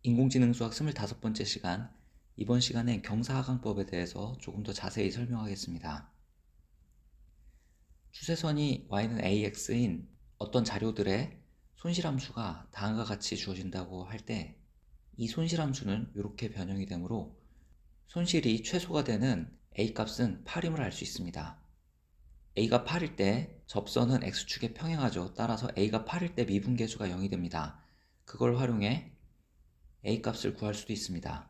인공지능 수학 25번째 시간, 이번 시간엔 경사하강법에 대해서 조금 더 자세히 설명하겠습니다. 추세선이 y는 ax인 어떤 자료들의 손실함수가 다음과 같이 주어진다고 할 때 이 손실함수는 이렇게 변형이 되므로 손실이 최소가 되는 a 값은 8임을 알 수 있습니다. a가 8일 때 접선은 x축에 평행하죠. 따라서 a가 8일 때 미분계수가 0이 됩니다. 그걸 활용해 a 값을 구할 수도 있습니다.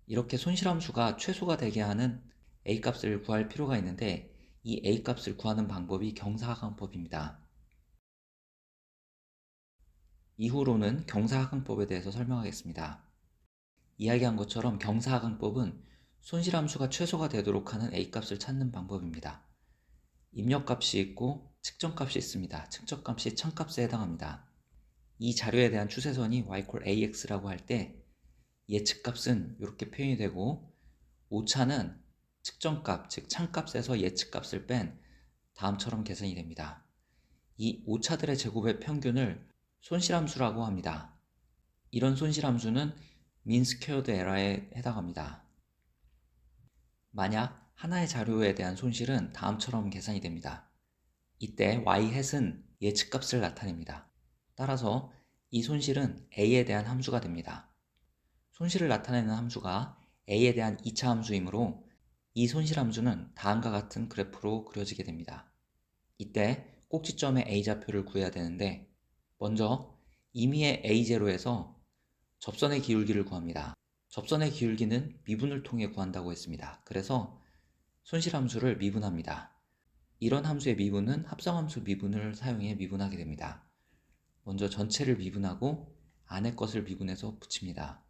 이렇게 손실함수가 최소가 되게 하는 a 값을 구할 필요가 있는데 이 a 값을 구하는 방법이 경사하강법입니다. 이후로는 경사하강법에 대해서 설명하겠습니다. 이야기한 것처럼 경사하강법은 손실함수가 최소가 되도록 하는 a 값을 찾는 방법입니다. 입력값이 있고 측정값이 있습니다. 측정값이 천값에 해당합니다. 이 자료에 대한 추세선이 y ax라고 할 때 예측값은 이렇게 표현이 되고 오차는 측정값, 즉 참값에서 예측값을 뺀 다음처럼 계산이 됩니다. 이 오차들의 제곱의 평균을 손실함수라고 합니다. 이런 손실함수는 mean squared error에 해당합니다. 만약 하나의 자료에 대한 손실은 다음처럼 계산이 됩니다. 이때 y-은 예측값을 나타냅니다. 따라서 이 손실은 a에 대한 함수가 됩니다. 손실을 나타내는 함수가 a에 대한 2차 함수이므로 이 손실함수는 다음과 같은 그래프로 그려지게 됩니다. 이때 꼭지점의 a좌표를 구해야 되는데 먼저 임의의 a0에서 접선의 기울기를 구합니다. 접선의 기울기는 미분을 통해 구한다고 했습니다. 그래서 손실함수를 미분합니다. 이런 함수의 미분은 합성함수 미분을 사용해 미분하게 됩니다. 먼저 전체를 미분하고 안의 것을 미분해서 붙입니다.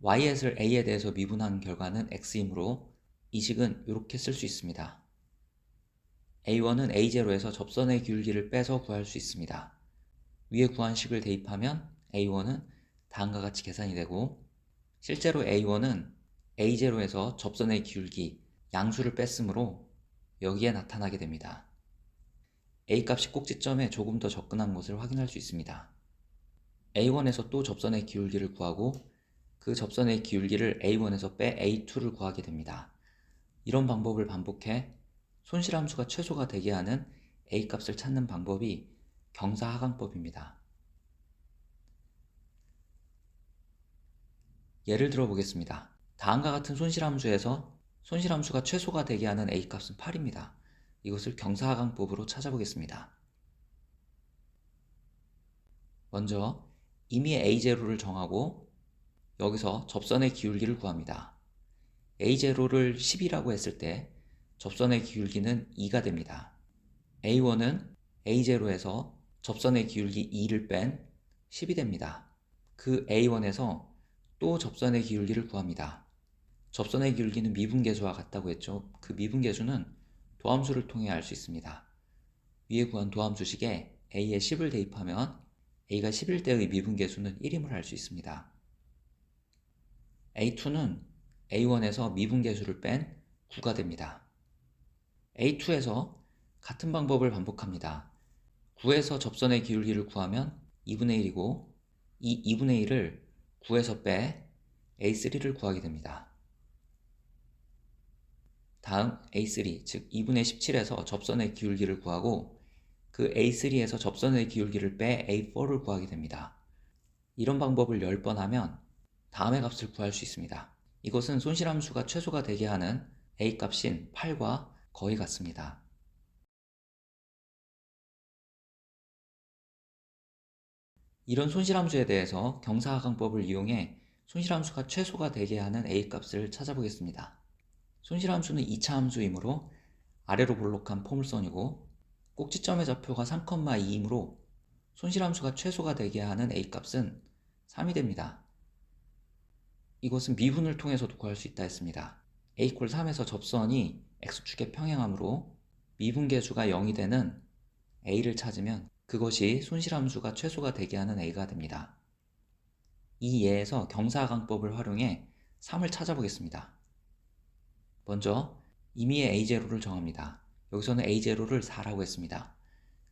y을 a에 대해서 미분한 결과는 x이므로 이 식은 이렇게 쓸 수 있습니다. a1은 a0에서 접선의 기울기를 빼서 구할 수 있습니다. 위에 구한 식을 대입하면 a1은 다음과 같이 계산이 되고 실제로 a1은 a0에서 접선의 기울기 양수를 뺐으므로 여기에 나타나게 됩니다. a 값이 꼭지점에 조금 더 접근한 것을 확인할 수 있습니다. a1에서 또 접선의 기울기를 구하고 그 접선의 기울기를 a1에서 빼 a2를 구하게 됩니다. 이런 방법을 반복해 손실함수가 최소가 되게 하는 a 값을 찾는 방법이 경사하강법입니다. 예를 들어 보겠습니다. 다음과 같은 손실함수에서 손실함수가 최소가 되게 하는 a 값은 8입니다. 이것을 경사하강법으로 찾아보겠습니다. 먼저 임의의 a0를 정하고 여기서 접선의 기울기를 구합니다. a0를 10이라고 했을 때 접선의 기울기는 2가 됩니다. a1은 a0에서 접선의 기울기 2를 뺀 10이 됩니다. 그 a1에서 또 접선의 기울기를 구합니다. 접선의 기울기는 미분계수와 같다고 했죠. 그 미분계수는 도함수를 통해 알 수 있습니다. 위에 구한 도함수식에 a에 10을 대입하면 a가 10일 때의 미분계수는 1임을 알 수 있습니다. a2는 a1에서 미분계수를 뺀 9가 됩니다. a2에서 같은 방법을 반복합니다. 9에서 접선의 기울기를 구하면 2분의 1이고 이 2분의 1을 9에서 빼 a3를 구하게 됩니다. 다음 a3, 즉 2분의 17에서 접선의 기울기를 구하고 그 a3에서 접선의 기울기를 빼 a4를 구하게 됩니다. 이런 방법을 10번 하면 다음의 값을 구할 수 있습니다. 이것은 손실함수가 최소가 되게 하는 a 값인 8과 거의 같습니다. 이런 손실함수에 대해서 경사하강법을 이용해 손실함수가 최소가 되게 하는 a 값을 찾아보겠습니다. 손실함수는 2차 함수이므로 아래로 볼록한 포물선이고 꼭지점의 좌표가 3,2이므로 손실함수가 최소가 되게 하는 a 값은 3이 됩니다. 이것은 미분을 통해서도 구할 수 있다 했습니다. a = 3에서 접선이 x축에 평행하므로 미분계수가 0이 되는 a를 찾으면 그것이 손실함수가 최소가 되게 하는 a가 됩니다. 이 예에서 경사하강법을 활용해 3을 찾아보겠습니다. 먼저 임의의 a0를 정합니다. 여기서는 a0를 4라고 했습니다.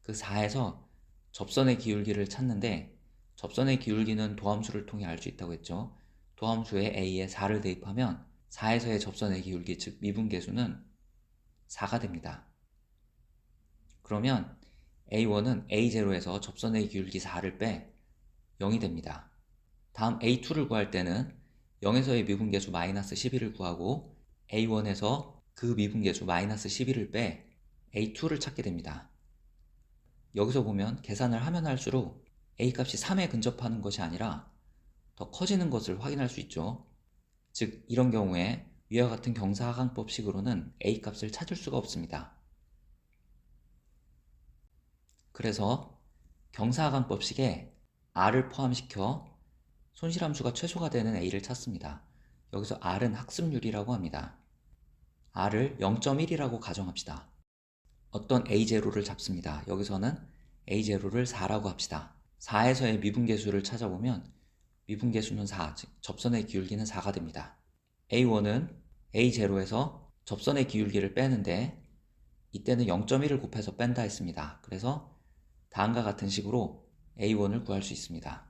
그 4에서 접선의 기울기를 찾는데 접선의 기울기는 도함수를 통해 알 수 있다고 했죠. 도함수에 a에 4를 대입하면 4에서의 접선의 기울기, 즉 미분계수는 4가 됩니다. 그러면 A1은 A0에서 접선의 기울기 4를 빼 0이 됩니다. 다음 A2를 구할 때는 0에서의 미분계수 마이너스 11을 구하고 A1에서 그 미분계수 마이너스 11을 빼 A2를 찾게 됩니다. 여기서 보면 계산을 하면 할수록 A값이 3에 근접하는 것이 아니라 더 커지는 것을 확인할 수 있죠. 즉 이런 경우에 위와 같은 경사하강법식으로는 A값을 찾을 수가 없습니다. 그래서 경사하강법식에 R을 포함시켜 손실함수가 최소가 되는 A를 찾습니다. 여기서 R은 학습률이라고 합니다. R을 0.1이라고 가정합시다. 어떤 A0를 잡습니다. 여기서는 A0를 4라고 합시다. 4에서의 미분계수를 찾아보면 미분계수는 4, 즉 접선의 기울기는 4가 됩니다. A1은 A0에서 접선의 기울기를 빼는데 이때는 0.1을 곱해서 뺀다 했습니다. 그래서 다음과 같은 식으로 A1을 구할 수 있습니다.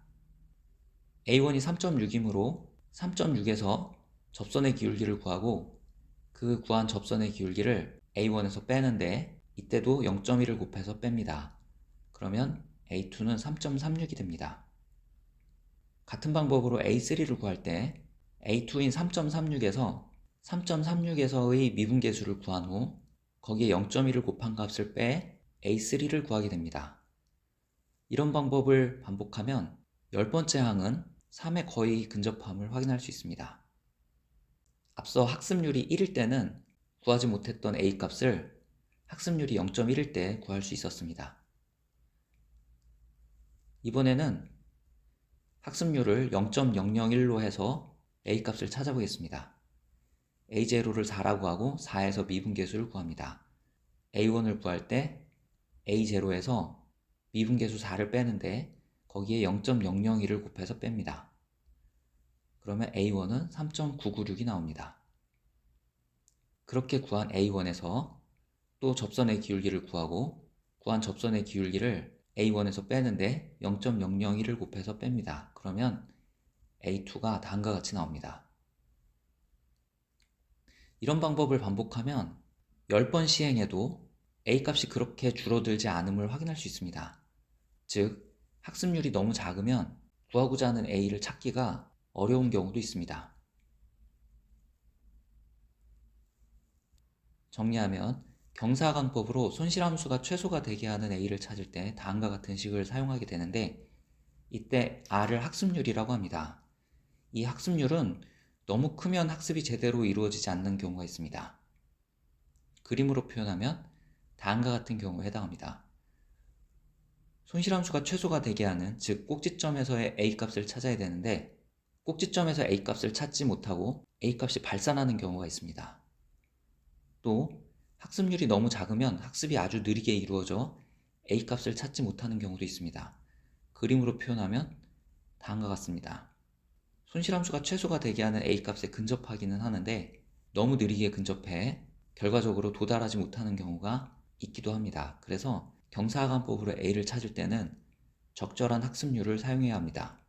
A1이 3.6이므로 3.6에서 접선의 기울기를 구하고 그 구한 접선의 기울기를 A1에서 빼는데 이때도 0.1을 곱해서 뺍니다. 그러면 A2는 3.36이 됩니다. 같은 방법으로 A3를 구할 때 A2인 3.36에서 3.36에서의 미분계수를 구한 후 거기에 0.1을 곱한 값을 빼 A3를 구하게 됩니다. 이런 방법을 반복하면 10번째 항은 3에 거의 근접함을 확인할 수 있습니다. 앞서 학습률이 1일 때는 구하지 못했던 A값을 학습률이 0.1일 때 구할 수 있었습니다. 이번에는 학습률을 0.001로 해서 A값을 찾아보겠습니다. A0를 4라고 하고 4에서 미분계수를 구합니다. A1을 구할 때 A0에서 미분계수 4를 빼는데 거기에 0.001을 곱해서 뺍니다. 그러면 A1은 3.996이 나옵니다. 그렇게 구한 A1에서 또 접선의 기울기를 구하고 구한 접선의 기울기를 A1에서 빼는데 0.001을 곱해서 뺍니다. 그러면 A2가 다음과 같이 나옵니다. 이런 방법을 반복하면 10번 시행해도 A값이 그렇게 줄어들지 않음을 확인할 수 있습니다. 즉, 학습률이 너무 작으면 구하고자 하는 A를 찾기가 어려운 경우도 있습니다. 정리하면 경사하강법으로 손실함수가 최소가 되게 하는 A를 찾을 때 다음과 같은 식을 사용하게 되는데 이때 R을 학습률이라고 합니다. 이 학습률은 너무 크면 학습이 제대로 이루어지지 않는 경우가 있습니다. 그림으로 표현하면 다음과 같은 경우에 해당합니다. 손실함수가 최소가 되게 하는, 즉 꼭지점에서의 A값을 찾아야 되는데 꼭지점에서 A값을 찾지 못하고 A값이 발산하는 경우가 있습니다. 또 학습률이 너무 작으면 학습이 아주 느리게 이루어져 A값을 찾지 못하는 경우도 있습니다. 그림으로 표현하면 다음과 같습니다. 손실함수가 최소가 되게 하는 A값에 근접하기는 하는데 너무 느리게 근접해 결과적으로 도달하지 못하는 경우가 있기도 합니다. 그래서 경사하강법으로 A를 찾을 때는 적절한 학습률을 사용해야 합니다.